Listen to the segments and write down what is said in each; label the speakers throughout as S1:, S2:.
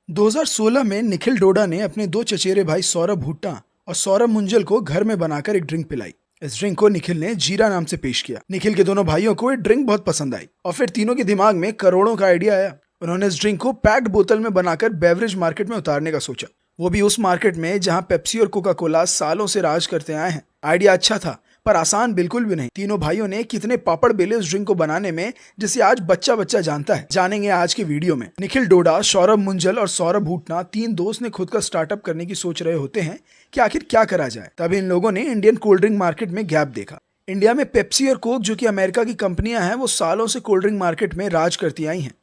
S1: 2016 में निखिल डोडा ने अपने दो चचेरे भाई सौरभ भुट्टा और सौरभ मुंजल को घर में बनाकर एक ड्रिंक पिलाई। इस ड्रिंक को निखिल ने जीरा नाम से पेश किया। निखिल के दोनों भाइयों को ये ड्रिंक बहुत पसंद आई और फिर तीनों के दिमाग में करोड़ों का आइडिया आया। उन्होंने इस ड्रिंक को पैक्ड बोतल में बनाकर बेवरेज मार्केट में उतारने का सोचा, वो भी उस मार्केट में जहां पेप्सी और कोका कोला सालों से राज करते आए हैं। आइडिया अच्छा था पर आसान बिल्कुल भी नहीं। तीनों भाइयों ने कितने पापड़ बेले उस ड्रिंक को बनाने में, जिसे आज बच्चा बच्चा जानता है, जानेंगे आज के वीडियो में। निखिल डोडा, सौरभ मुंजल और सौरभ भूटना, तीन दोस्त ने खुद का स्टार्टअप करने की सोच रहे होते हैं कि आखिर क्या करा जाए। तभी इन लोगों ने इंडियन कोल्ड ड्रिंक मार्केट में गैप देखा। इंडिया में पेप्सी और कोक, जो कि अमेरिका की कंपनियां हैं, वो सालों से कोल्ड ड्रिंक मार्केट में राज करती आई हैं।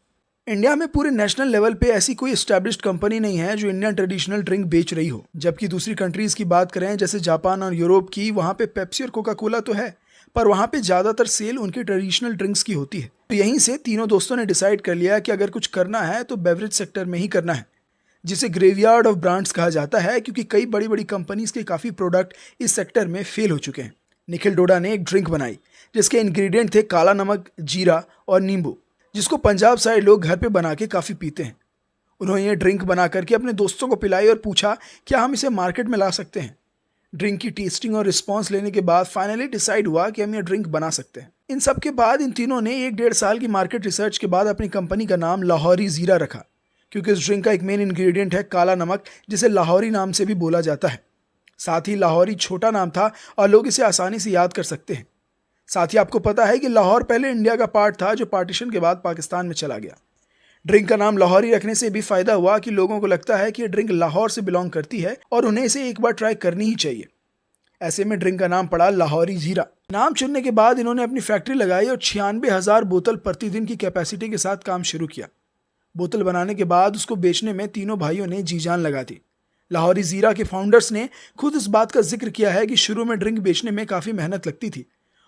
S1: इंडिया में पूरे नेशनल लेवल पे ऐसी कोई एस्टैब्लिश्ड कंपनी नहीं है जो इंडियन ट्रेडिशनल ड्रिंक बेच रही हो। जबकि दूसरी कंट्रीज की बात करें, जैसे जापान और यूरोप की, वहाँ पे पेप्सी और कोका कोला तो है, पर वहाँ पे ज़्यादातर सेल उनकी ट्रेडिशनल ड्रिंक्स की होती है। तो यहीं से तीनों दोस्तों ने डिसाइड कर लिया कि अगर कुछ करना है तो बेवरेज सेक्टर में ही करना है, जिसे ग्रेवयार्ड ऑफ ब्रांड्स कहा जाता है, क्योंकि कई बड़ी बड़ी कंपनीज के काफ़ी प्रोडक्ट इस सेक्टर में फेल हो चुके हैं। निखिल डोडा ने एक ड्रिंक बनाई जिसके इंग्रेडिएंट थे काला नमक, जीरा और नींबू, जिसको पंजाब साइड लोग घर पे बना के काफ़ी पीते हैं। उन्होंने ये ड्रिंक बना करके अपने दोस्तों को पिलाई और पूछा क्या हम इसे मार्केट में ला सकते हैं। ड्रिंक की टेस्टिंग और रिस्पांस लेने के बाद फाइनली डिसाइड हुआ कि हम ये ड्रिंक बना सकते हैं। इन सब के बाद इन तीनों ने 1-1.5 साल की मार्केट रिसर्च के बाद अपनी कंपनी का नाम लाहौरी जीरा रखा, क्योंकि इस ड्रिंक का एक मेन इंग्रेडिएंट है काला नमक, जिसे लाहौरी नाम से भी बोला जाता है। साथ ही लाहौरी छोटा नाम था और लोग इसे आसानी से याद कर सकते हैं। साथ ही आपको पता है कि लाहौर पहले इंडिया का पार्ट था, जो पार्टीशन के बाद पाकिस्तान में चला गया। ड्रिंक का नाम लाहौरी रखने से भी फायदा हुआ कि लोगों को लगता है कि ये ड्रिंक लाहौर से बिलोंग करती है और उन्हें इसे एक बार ट्राई करनी ही चाहिए। ऐसे में ड्रिंक का नाम पड़ा लाहौरी जीरा। नाम चुनने के बाद इन्होंने अपनी फैक्ट्री लगाई और 96,000 बोतल प्रतिदिन की कैपेसिटी के साथ काम शुरू किया। बोतल बनाने के बाद उसको बेचने में तीनों भाइयों ने जी जान लगा दी। लाहौरी जीरा के फाउंडर्स ने खुद इस बात का जिक्र किया है कि शुरू में ड्रिंक बेचने में काफ़ी मेहनत लगती थी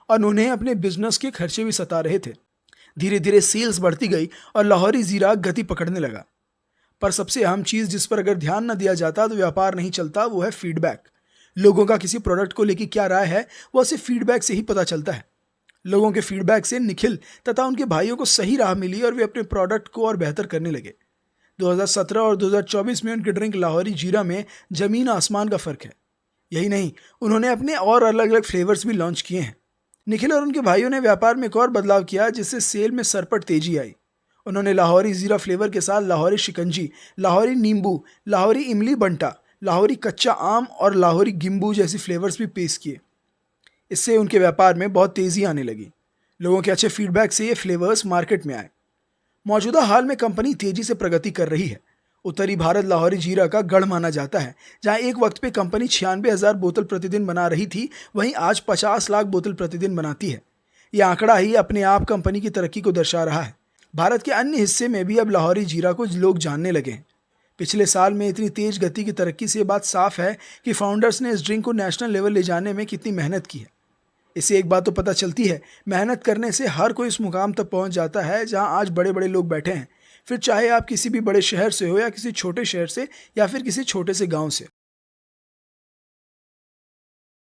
S1: और उन्हें अपने बिजनेस के खर्चे भी सता रहे थे। धीरे धीरे सेल्स बढ़ती गई और लाहौरी जीरा गति पकड़ने लगा। पर सबसे अहम चीज़ जिस पर अगर ध्यान न दिया जाता तो व्यापार नहीं चलता, वो है फीडबैक। लोगों का किसी प्रोडक्ट को लेकर क्या राय है, वो सिर्फ फीडबैक से ही पता चलता है। लोगों के फीडबैक से निखिल तथा उनके भाइयों को सही राह मिली और वे अपने प्रोडक्ट को और बेहतर करने लगे। 2017 और 2024 में उनके ड्रिंक लाहौरी जीरा में ज़मीन आसमान का फ़र्क है। यही नहीं, उन्होंने अपने और अलग अलग फ्लेवर्स भी लॉन्च किए हैं। निखिल और उनके भाइयों ने व्यापार में एक और बदलाव किया, जिससे सेल में सरपट तेजी आई। उन्होंने लाहौरी जीरा फ्लेवर के साथ लाहौरी शिकंजी, लाहौरी नींबू, लाहौरी इमली बंटा, लाहौरी कच्चा आम और लाहौरी गिम्बू जैसी फ्लेवर्स भी पेश किए। इससे उनके व्यापार में बहुत तेज़ी आने लगी। लोगों के अच्छे फीडबैक से ये फ्लेवर्स मार्केट में आए। मौजूदा हाल में कंपनी तेज़ी से प्रगति कर रही है। उत्तरी भारत लाहौरी जीरा का गढ़ माना जाता है। जहां एक वक्त पे कंपनी 96,000 बोतल प्रतिदिन बना रही थी, वहीं आज 50 लाख बोतल प्रतिदिन बनाती है। यह आंकड़ा ही अपने आप कंपनी की तरक्की को दर्शा रहा है। भारत के अन्य हिस्से में भी अब लाहौरी जीरा को लोग जानने लगे हैं। पिछले साल में इतनी तेज गति की तरक्की से ये बात साफ है कि फाउंडर्स ने इस ड्रिंक को नेशनल लेवल ले जाने में कितनी मेहनत की है। इससे एक बात तो पता चलती है, मेहनत करने से हर कोई इस मुकाम तक पहुंच जाता है जहां आज बड़े बड़े लोग बैठे हैं। फिर चाहे आप किसी भी बड़े शहर से हो या किसी छोटे शहर से या फिर किसी छोटे से गांव से।